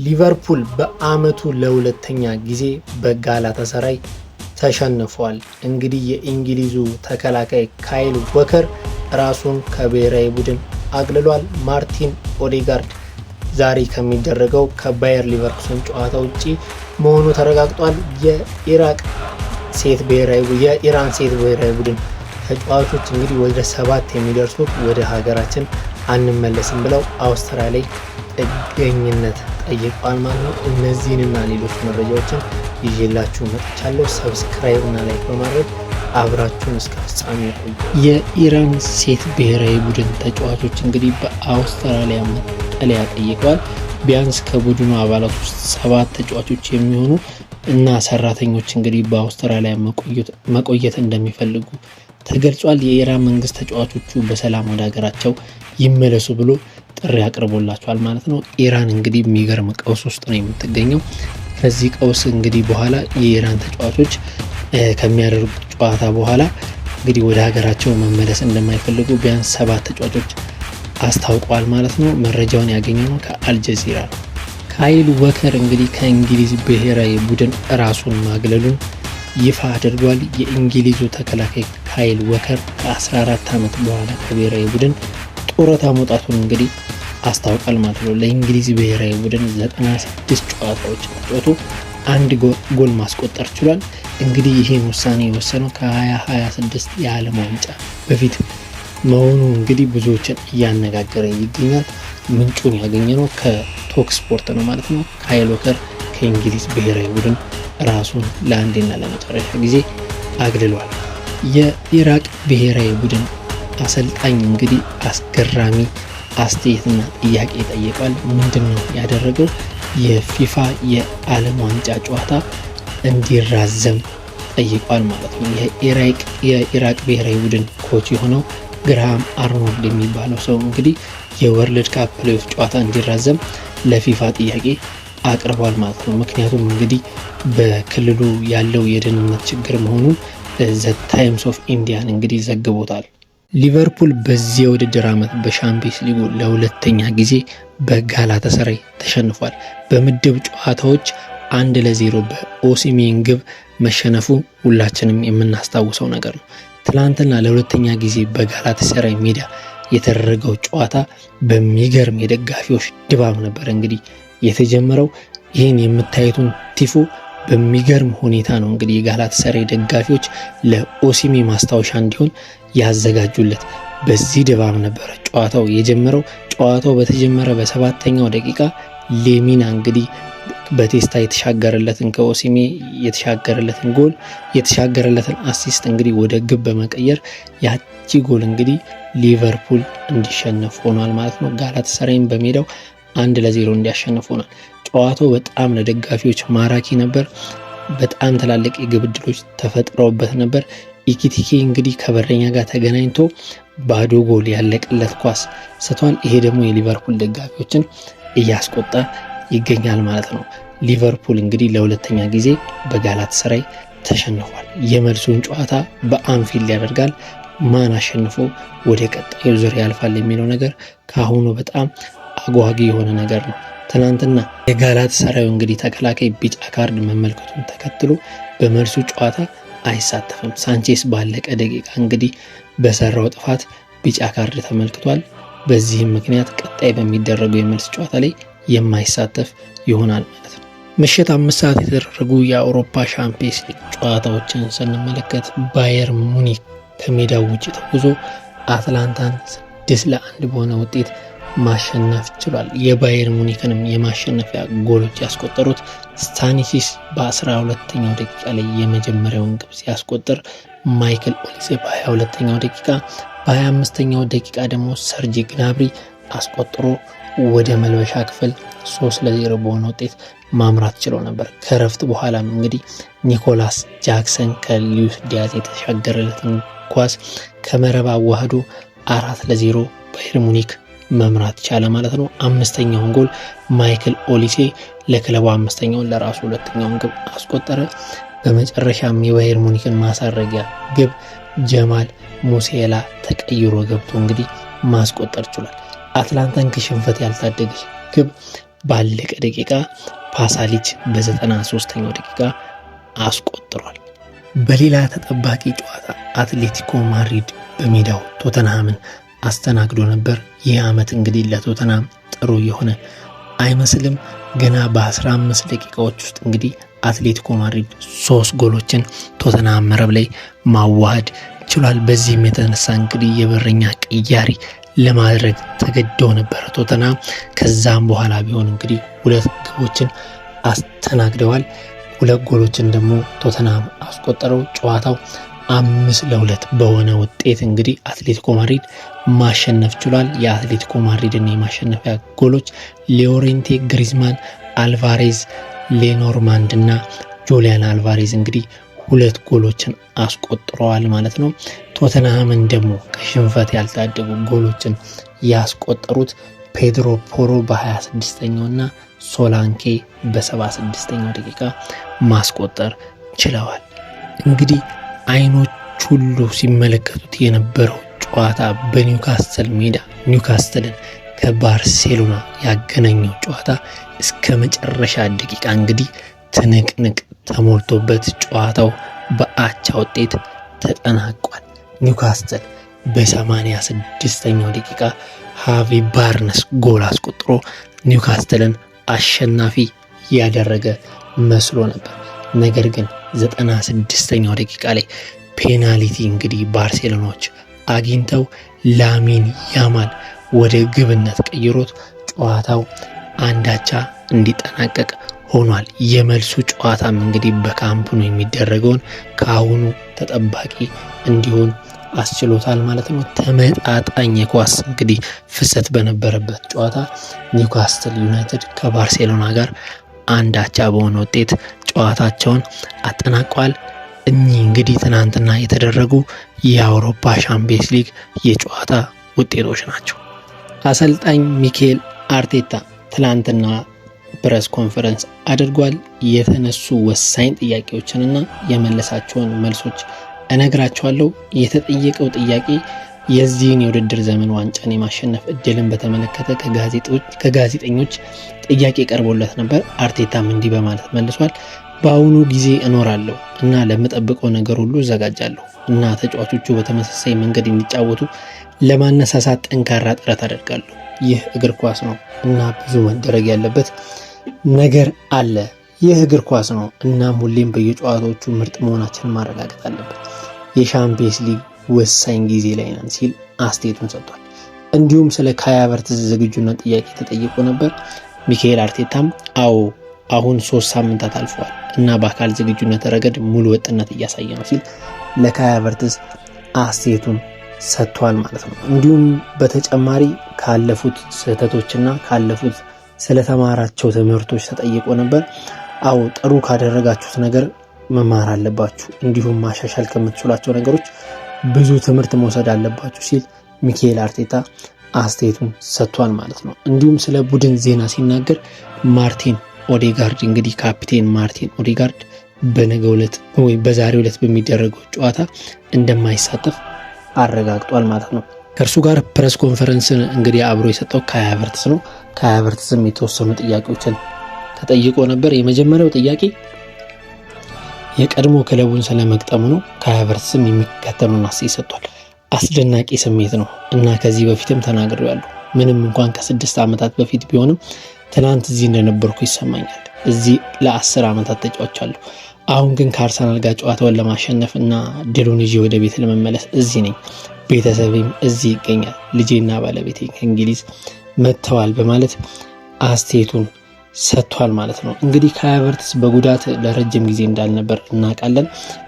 ሊቨርፑል በአመቱ ለሁለተኛ ጊዜ በጋላታሳራይ ተሸንፏል። እንግዲህ የእንግሊዙ ተከላካይ ካይል ወከር ራሱን ከብሔራዊ ቡድን አግልሏል። ማርቲን ኦዴጋርድ ዛሬ ከሚደረገው ከባየር ሊቨርኩሰን ጨዋታ ውጪ መሆኑ ተረጋግጧል። የኢራን ሴት ብሔራዊ ቡድን ተጫዋቾች እንግዲህ ወደ 7 የሚደርሱት ወደ ሀገራችን አንመለስም ብለው አውስትራሊያ ላይ ጥገኝነት ጠይቋል ማለት ነው። እነዚህንና ሌሎች መረጃዎችን ይዤላችሁ መጥቻለሁ። ሰብስክራይብ እና ላይክ በማድረግ አብራችሁን እስከ ፍጻሜ ቆዩ። የኢራን ሴት ብሔራዊ ቡድን ተጫዋቾች እንግዲህ በአውስትራሊያ መጠለያ ጠይቀዋል። ቢያንስ ከቡድኑ አባላት ውስጥ 7 ተጫዋቾች የሚሆኑ እና ሰራተኞች እንግዲህ በአውስትራሊያ መቆየት እንደሚፈልጉ ተገልጿል። የኢራን መንግስት ተጫዋቾቹ በሰላም ወደ ሀገራቸው ይመለሱ ብሎ ጥሪ አቅርቦላቸዋል ማለት ነው። ኢራን እንግዲህ የሚገርም ቀውስ ውስጥ ነው የምትገኘው። ከዚህ ቀውስ እንግዲህ በኋላ የኢራን ተጫዋቾች ከሚያደርጉት ጨዋታ በኋላ እንግዲህ ወደ ሀገራቸው መመለስ እንደማይፈልጉ ቢያንስ 7 ተጫዋቾች አስታውቀዋል ማለት ነው። መረጃውን ያገኘነው ከአልጀዚራ ነው። ካይል ወከር እንግዲህ ከእንግሊዝ ብሔራዊ ቡድን ራሱን ማግለሉን ይፋ አድርጓል። የእንግሊዙ ተከላካይ ካይል ወከር ከ14 ዓመት በኋላ ከብሔራዊ ቡድን ጡረታ መውጣቱን እንግዲህ አስታውቋል ማለት ነው። ለእንግሊዝ ብሔራዊ ቡድን 96 ጨዋታዎች ተጫውቶ 1 ጎል ማስቆጠር ችሏል። እንግዲህ ይህን ውሳኔ የወሰነው ከ2026 የዓለም ዋንጫ በፊት መሆኑ እንግዲህ ብዙዎችን እያነጋገረ ይገኛል። ምንጩን ያገኘነው ከቶክ ስፖርት ነው ማለት ነው። ካይል ወከር ከእንግሊዝ ብሔራዊ ቡድን ራሱን ለአንዴና ለመጨረሻ ጊዜ አግልሏል። የኢራቅ ብሔራዊ ቡድን አሰልጣኝ እንግዲህ አስገራሚ አስተያየትና ጥያቄ ጠይቋል። ምንድን ነው ያደረገው? የፊፋ የዓለም ዋንጫ ጨዋታ እንዲራዘም ጠይቋል ማለት ነው። የኢራቅ ብሔራዊ ቡድን ኮች የሆነው ግራሃም አርኖልድ የሚባለው ሰው እንግዲህ የወርልድ ካፕ ፕሌይኦፍ ጨዋታ እንዲራዘም ለፊፋ ጥያቄ አቅርቧል ማለት ነው። ምክንያቱም እንግዲህ በክልሉ ያለው የደህንነት ችግር መሆኑን ዘ ታይምስ ኦፍ ኢንዲያን እንግዲህ ዘግቦታል። ሊቨርፑል በዚህ የውድድር ዓመት በሻምፒየንስ ሊጉ ለሁለተኛ ጊዜ በጋላታሳራይ ተሸንፏል። በምድብ ጨዋታዎች 1-0 በኦሲሜን ግብ መሸነፉ ሁላችንም የምናስታውሰው ነገር ነው። ትላንትና ለሁለተኛ ጊዜ በጋላታሳራይ ሜዳ የተደረገው ጨዋታ በሚገርም የደጋፊዎች ድባብ ነበር እንግዲህ የተጀመረው። ይህን የምታዩትን ቲፎ በሚገርም ሁኔታ ነው እንግዲህ የጋላታሳራይ ደጋፊዎች ለኦሲሜ ማስታወሻ እንዲሆን ያዘጋጁለት። በዚህ ድባብ ነበር ጨዋታው የጀመረው። ጨዋታው በተጀመረ በ7ኛው ደቂቃ ሌሚና እንግዲህ በቴስታ የተሻገረለትን ከኦሲሜ የተሻገረለትን ጎል የተሻገረለትን አሲስት እንግዲህ ወደ ግብ በመቀየር ያቺ ጎል እንግዲህ ሊቨርፑል እንዲሸነፍ ሆኗል ማለት ነው። ጋላታሳራይን በሜዳው 1-0 እንዲያሸንፍ ሆኗል። ጨዋታው በጣም ለደጋፊዎች ማራኪ ነበር። በጣም ትላልቅ የግብ ዕድሎች ተፈጥረውበት ነበር። ኢኪቲኬ እንግዲህ ከበረኛ ጋር ተገናኝቶ ባዶ ጎል ያለቀለት ኳስ ስቷል። ይሄ ደግሞ የሊቨርፑል ደጋፊዎችን እያስቆጣ ይገኛል ማለት ነው። ሊቨርፑል እንግዲህ ለሁለተኛ ጊዜ በጋላታሳራይ ተሸንፏል። የመልሱን ጨዋታ በአንፊልድ ያደርጋል። ማን አሸንፎ ወደ ቀጣዩ ዙር ያልፋል የሚለው ነገር ከአሁኑ በጣም አጓጊ የሆነ ነገር ነው። ትናንትና የጋላታሳራዩ እንግዲህ ተከላካይ ቢጫ ካርድ መመልከቱን ተከትሎ በመልሱ ጨዋታ አይሳተፍም። ሳንቼስ ባለቀ ደቂቃ እንግዲህ በሰራው ጥፋት ቢጫ ካርድ ተመልክቷል። በዚህም ምክንያት ቀጣይ በሚደረገው የመልስ ጨዋታ ላይ የማይሳተፍ ይሆናል ማለት ነው። ምሽት 5 ሰዓት የተደረጉ የአውሮፓ ሻምፒየንስ ሊግ ጨዋታዎችን ስንመለከት ባየር ሙኒክ ከሜዳው ውጭ ተጉዞ አትላንታን 6-1 በሆነ ውጤት ማሸነፍ ችሏል። የባየር ሙኒክንም የማሸነፊያ ጎሎች ያስቆጠሩት ስታኒሲስ በ12ኛው ደቂቃ ላይ የመጀመሪያውን ግብ ሲያስቆጥር፣ ማይክል ኦሊሴ በ22ኛው ደቂቃ፣ በ25ኛው ደቂቃ ደግሞ ሰርጂ ግናብሪ አስቆጥሮ ወደ መልበሻ ክፍል 3-0 በሆነ ውጤት ማምራት ችለው ነበር። ከረፍት በኋላም እንግዲህ ኒኮላስ ጃክሰን ከሉዊስ ዲያዝ የተሻገረለትን ኳስ ከመረብ አዋህዶ 4-0 ባየር ሙኒክ መምራት ቻለ ማለት ነው። 5ኛውን ጎል ማይክል ኦሊሴ ለክለቡ 5ኛውን ለራሱ 2ኛውን ግብ አስቆጠረ። በመጨረሻም የባየር ሙኒክን ማሳረጊያ ግብ ጀማል ሙሴላ ተቀይሮ ገብቶ እንግዲህ ማስቆጠር ችሏል። አትላንታን ከሽንፈት ያልታደገች ግብ ባለቀ ደቂቃ ፓሳሊች በ93ኛው ደቂቃ አስቆጥሯል። በሌላ ተጠባቂ ጨዋታ አትሌቲኮ ማድሪድ በሜዳው ቶተንሃምን አስተናግዶ ነበር። ይህ ዓመት እንግዲህ ለቶተንሃም ጥሩ የሆነ አይመስልም። ገና በ15 ደቂቃዎች ውስጥ እንግዲህ አትሌቲኮ ማድሪድ 3 ጎሎችን ቶተንሃም መረብ ላይ ማዋሃድ ችሏል። በዚህም የተነሳ እንግዲህ የበረኛ ቅያሪ ለማድረግ ተገደው ነበር ቶተንሃም። ከዛም በኋላ ቢሆን እንግዲህ 2 ግቦችን አስተናግደዋል። 2 ጎሎችን ደግሞ ቶተንሃም አስቆጠረው። ጨዋታው 5-2 በሆነ ውጤት እንግዲህ አትሌቲኮ ማድሪድ ማሸነፍ ችሏል። የአትሌቲኮ ማድሪድን የማሸነፊያ ጎሎች ሊዮሬንቴ ግሪዝማን፣ አልቫሬዝ፣ ሌኖርማንድ እና ጁሊያን አልቫሬዝ እንግዲህ 2 ጎሎችን አስቆጥረዋል ማለት ነው። ቶተንሃምን ደግሞ ከሽንፈት ያልታደጉ ጎሎችን ያስቆጠሩት ፔድሮ ፖሮ በ26ኛው እና ሶላንኬ በ76ኛው ደቂቃ ማስቆጠር ችለዋል። እንግዲህ አይኖች ሁሉ ሲመለከቱት የነበረው ጨዋታ በኒውካስትል ሜዳ ኒውካስትልን ከባርሴሎና ያገናኘው ጨዋታ እስከ መጨረሻ ደቂቃ እንግዲህ ትንቅንቅ ተሞልቶበት ጨዋታው በአቻ ውጤት ተጠናቋል። ኒውካስትል በ86ኛው ደቂቃ ሃቪ ባርነስ ጎል አስቆጥሮ ኒውካስትልን አሸናፊ ያደረገ መስሎ ነበር። ነገር ግን 96ኛው ደቂቃ ላይ ፔናልቲ እንግዲህ ባርሴሎናዎች አግኝተው ላሚን ያማል ወደ ግብነት ቀይሮት ጨዋታው አንዳቻ እንዲጠናቀቅ ሆኗል። የመልሱ ጨዋታም እንግዲህ በካምፕ ነው የሚደረገውን ከአሁኑ ተጠባቂ እንዲሆን አስችሎታል ማለት ነው። ተመጣጣኝ የኳስ እንግዲህ ፍሰት በነበረበት ጨዋታ ኒውካስትል ዩናይትድ ከባርሴሎና ጋር አንዳቻ በሆነ ውጤት ጨዋታቸውን አጠናቋል። እኚህ እንግዲህ ትናንትና የተደረጉ የአውሮፓ ሻምፒየንስ ሊግ የጨዋታ ውጤቶች ናቸው። አሰልጣኝ ሚኬል አርቴታ ትናንትና ፕሬስ ኮንፈረንስ አድርጓል። የተነሱ ወሳኝ ጥያቄዎችንና የመለሳቸውን መልሶች እነግራቸዋለሁ። የተጠየቀው ጥያቄ የዚህን የውድድር ዘመን ዋንጫን የማሸነፍ እድልን በተመለከተ ከጋዜጠኞች ጥያቄ ቀርቦለት ነበር። አርቴታም እንዲህ በማለት መልሷል። በአሁኑ ጊዜ እኖራለሁ እና ለምጠብቀው ነገር ሁሉ እዘጋጃለሁ እና ተጫዋቾቹ በተመሳሳይ መንገድ እንዲጫወቱ ለማነሳሳት ጠንካራ ጥረት አደርጋለሁ። ይህ እግር ኳስ ነው እና ብዙ መደረግ ያለበት ነገር አለ። ይህ እግር ኳስ ነው እናም ሁሌም በየጨዋታዎቹ ምርጥ መሆናችንን ማረጋገጥ አለበት። የሻምፒየንስ ሊግ ወሳኝ ጊዜ ላይ ነን ሲል አስተያየቱን ሰጥቷል። እንዲሁም ስለ ካይ ሃቨርትዝ ዝግጁነት ጥያቄ ተጠይቆ ነበር። ሚካኤል አርቴታም አዎ አሁን 3 ሳምንታት አልፈዋል እና በአካል ዝግጁነት ረገድ ሙሉ ወጥነት እያሳየ ነው ሲል ለካይ ሃቨርትዝ አስተያየቱን ሰጥቷል ማለት ነው። እንዲሁም በተጨማሪ ካለፉት ስህተቶችና ካለፉት ስለተማራቸው ትምህርቶች ተጠይቆ ነበር። አዎ ጥሩ ካደረጋችሁት ነገር መማር አለባችሁ፣ እንዲሁም ማሻሻል ከምትችሏቸው ነገሮች ብዙ ትምህርት መውሰድ አለባችሁ ሲል ሚካኤል አርቴታ አስተያየቱን ሰጥቷል ማለት ነው። እንዲሁም ስለ ቡድን ዜና ሲናገር ማርቲን ኦዴጋርድ እንግዲህ ካፕቴን ማርቲን ኦዴጋርድ በነገው ዕለት ወይ በዛሬው ዕለት በሚደረገው ጨዋታ እንደማይሳተፍ አረጋግጧል ማለት ነው። ከእርሱ ጋር ፕሬስ ኮንፈረንስን እንግዲህ አብሮ የሰጠው ካይ ሃቨርትዝ ነው። ካይ ሃቨርትዝም የተወሰኑ ጥያቄዎችን ተጠይቆ ነበር። የመጀመሪያው ጥያቄ የቀድሞ ክለቡን ስለመግጠሙ ነው። ካይ ሃቨርትዝም የሚከተለውን አስተያየት ሰጥቷል። አስደናቂ ስሜት ነው እና ከዚህ በፊትም ተናግሬያለሁ። ምንም እንኳን ከ6 ዓመታት በፊት ቢሆንም ትናንት እዚህ እንደነበርኩ ይሰማኛል። እዚህ ለ10 ዓመታት ተጫውቻለሁ። አሁን ግን ከአርሰናል ጋር ጨዋታውን ለማሸነፍ እና ድሉን ይዤ ወደ ቤት ለመመለስ እዚህ ነኝ። ቤተሰቤም እዚህ ይገኛል። ልጄና ባለቤቴ ከእንግሊዝ መጥተዋል በማለት አስተያየቱን ሰጥቷል ማለት ነው። እንግዲህ ካይ ሃቨርትዝ በጉዳት ለረጅም ጊዜ እንዳልነበር እናውቃለን።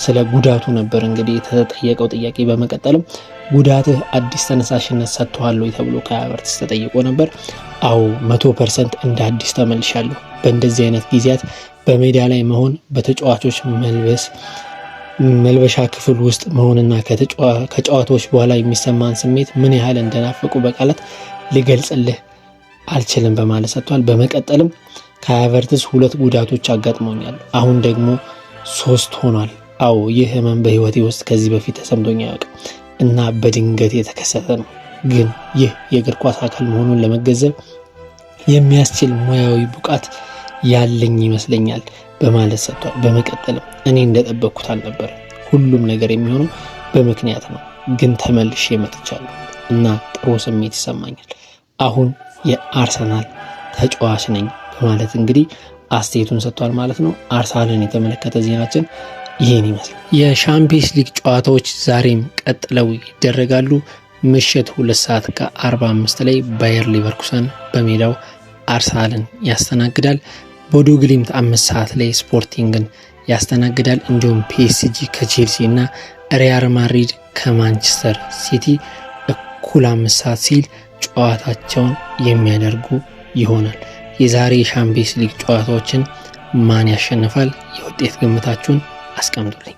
ስለ ጉዳቱ ነበር እንግዲህ የተጠየቀው ጥያቄ። በመቀጠልም ጉዳትህ አዲስ ተነሳሽነት ሰጥቷል ወይ ተብሎ ካይ ሃቨርትዝ ተጠይቆ ነበር። አዎ 100% እንደ አዲስ ተመልሻለሁ። በእንደዚህ አይነት ጊዜያት በሜዳ ላይ መሆን፣ በተጫዋቾች መልበሻ ክፍል ውስጥ መሆንና ከጨዋታዎች በኋላ የሚሰማን ስሜት ምን ያህል እንደናፈቁ በቃላት ሊገልጽልህ አልችልም በማለት ሰጥቷል። በመቀጠልም ካይ ሃቨርትዝ 2 ጉዳቶች አጋጥመውኛል፣ አሁን ደግሞ 3 ሆኗል። አዎ ይህ ህመም በህይወቴ ውስጥ ከዚህ በፊት ተሰምቶኝ አያውቅም እና በድንገት የተከሰተ ነው። ግን ይህ የእግር ኳስ አካል መሆኑን ለመገንዘብ የሚያስችል ሙያዊ ብቃት ያለኝ ይመስለኛል በማለት ሰጥቷል። በመቀጠልም እኔ እንደጠበቅኩት አልነበር። ሁሉም ነገር የሚሆነው በምክንያት ነው፣ ግን ተመልሼ መጥቻለሁ እና ጥሩ ስሜት ይሰማኛል። አሁን የአርሰናል ተጫዋች ነኝ በማለት እንግዲህ አስተያየቱን ሰጥቷል ማለት ነው። አርሰናልን የተመለከተ ዜናችን ይሄን ይመስላል። የሻምፒየንስ ሊግ ጨዋታዎች ዛሬም ቀጥለው ይደረጋሉ። ምሽት 2:45 ላይ ባየር ሊቨርኩሰን በሜዳው አርሰናልን ያስተናግዳል። ቦዶ ግሊምት 5 ላይ ስፖርቲንግን ያስተናግዳል። እንዲሁም ፒኤስጂ ከቼልሲ እና ሪያል ማድሪድ ከማንቸስተር ሲቲ እኩል 5 ሲል ጨዋታቸውን የሚያደርጉ ይሆናል። የዛሬ ሻምፒየንስ ሊግ ጨዋታዎችን ማን ያሸንፋል? የውጤት ግምታችሁን አስቀምጡልኝ።